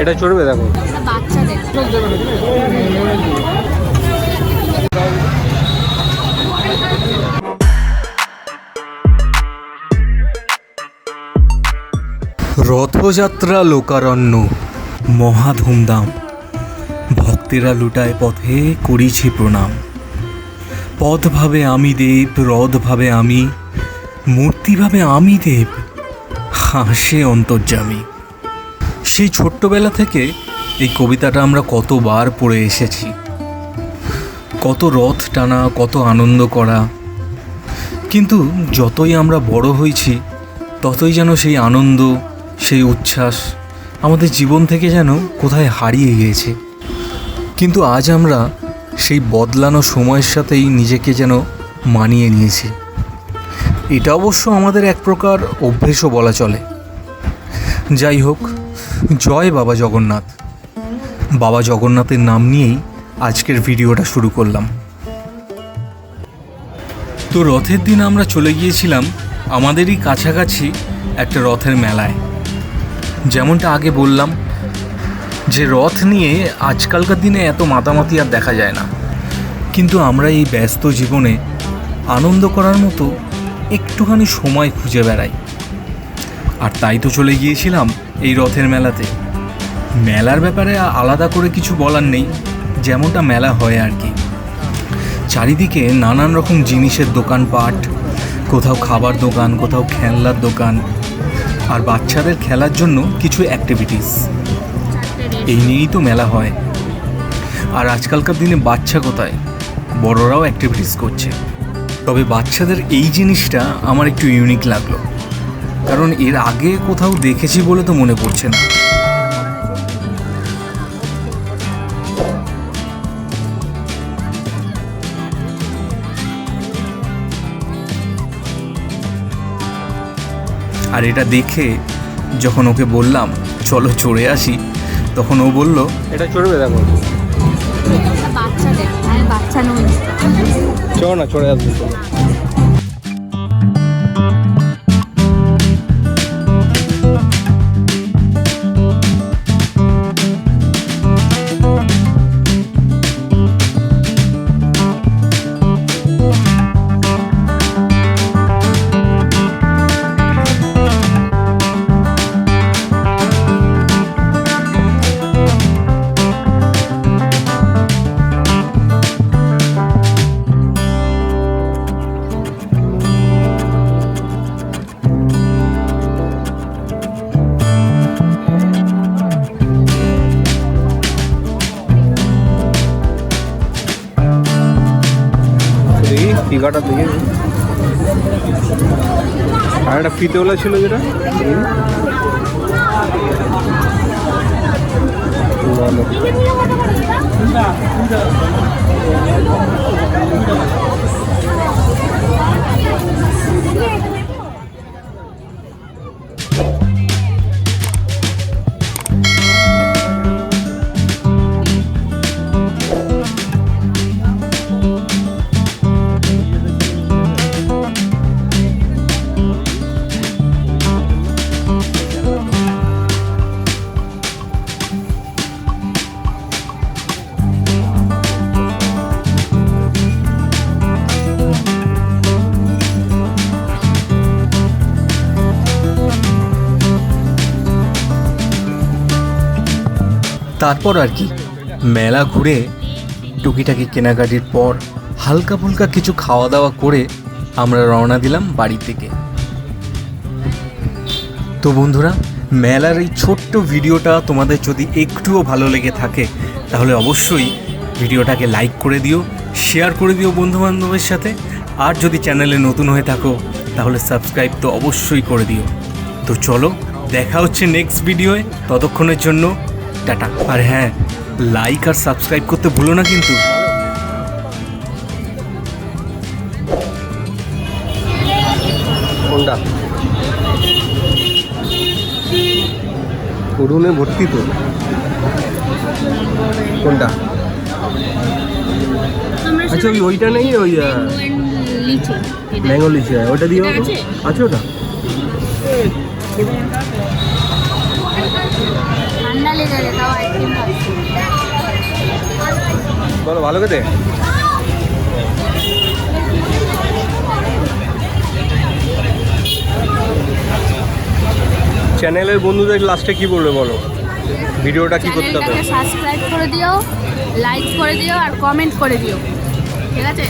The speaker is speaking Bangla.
এটা চড়বে দেখো। বাচ্চাদের রথযাত্রা লোকারণ্য মহা ধুমধাম, ভক্তেরা লুটায় পথে করিছি প্রণাম। পথ ভাবে আমি দেব, রথ ভাবে আমি, মূর্তি ভাবে আমি দেব, হাসে অন্তর্যামী। সেই ছোট্টবেলা থেকে এই কবিতাটা আমরা কতবার পড়ে এসেছি। কত রথ টানা, কত আনন্দ করা, কিন্তু যতই আমরা বড় হয়েছি ততই যেন সেই আনন্দ, সেই উচ্ছ্বাস আমাদের জীবন থেকে যেন কোথায় হারিয়ে গিয়েছে। কিন্তু আজ আমরা সেই বদলানো সময়ের সাথেই নিজেকে যেন মানিয়ে নিয়েছি। এটা অবশ্য আমাদের এক প্রকার অভ্যেসও বলা চলে। যাই হোক, জয় বাবা জগন্নাথ। বাবা জগন্নাথের নাম নিয়েই আজকের ভিডিওটা শুরু করলাম। তো রথের দিন আমরা চলে গিয়েছিলাম আমাদেরই কাছাকাছি একটা রথের মেলায়। যেমনটা আগে বললাম যে রথ নিয়ে আজকালকার দিনে এত মাতামাতি আর দেখা যায় না, কিন্তু আমরা এই ব্যস্ত জীবনে আনন্দ করার মতো একটুখানি সময় খুঁজে বেড়াই। আর তাই তো চলে গিয়েছিলাম এই রথের মেলাতে। মেলার ব্যাপারে আলাদা করে কিছু বলার নেই, যেমনটা মেলা হয় আর কি। চারিদিকে নানান রকম জিনিসের দোকানপাট, কোথাও খাবার দোকান, কোথাও খেলনার দোকান, আর বাচ্চাদের খেলার জন্য কিছু অ্যাক্টিভিটিস। এই নিয়েই তো মেলা হয়। আর আজকালকার দিনে বাচ্চা কোথায়, বড়রাও অ্যাক্টিভিটিস করছে। তবে বাচ্চাদের এই জিনিসটা আমার একটু ইউনিক লাগলো, কারণ এর আগে কোথাও দেখেছি বলে তো মনে পড়ছে না। আর এটা দেখে যখন ওকে বললাম চলো চড়ে আসি, তখন ও বলল এটা চড়বে দেখো। বাচ্চাদের, আমি বাচ্চা নই। চলো না, চড়ে আসবে। টিকাটা দেখে আর একটা ফিতেওয়ালা ছিল যেটা ভালো। তারপর আর কি মেলা ঘুরে টুকিটাকি কেনাকাটির পর হালকা ফুলকা কিছু খাওয়া দাওয়া করে আমরা রওনা দিলাম বাড়ি থেকে। তো বন্ধুরা, মেলার এই ছোট্ট ভিডিওটা তোমাদের যদি একটুও ভালো লেগে থাকে তাহলে অবশ্যই ভিডিওটাকে লাইক করে দিও, শেয়ার করে দিও বন্ধুবান্ধবের সাথে। আর যদি চ্যানেলে নতুন হয়ে থাকো তাহলে সাবস্ক্রাইব তো অবশ্যই করে দিও। তো চলো, দেখা হচ্ছে নেক্সট ভিডিওয়। ততক্ষণের জন্য টাটা। আর হ্যাঁ, লাইক আর সাবস্ক্রাইব করতে ভুলো না কিন্তু। কোনটা? উড়ুনে ভর্তি তো। কোনটা? আচ্ছা, ওইটা নেই, ওই ম্যাঙ্গো লিচি, ওইটা দিয়ে আছে। ওটা ঠান্ডা লেগে রে, তাও আইসক্রিম খাচ্ছি। বলো ভালো খেতে? চ্যানেলের বন্ধুদের লাস্টে কি বলবে বলো, ভিডিওটা কি করতে হবে? চ্যানেলটাকে সাবস্ক্রাইব করে দিও, লাইক করে দিও আর কমেন্ট করে দিও, ঠিক আছে?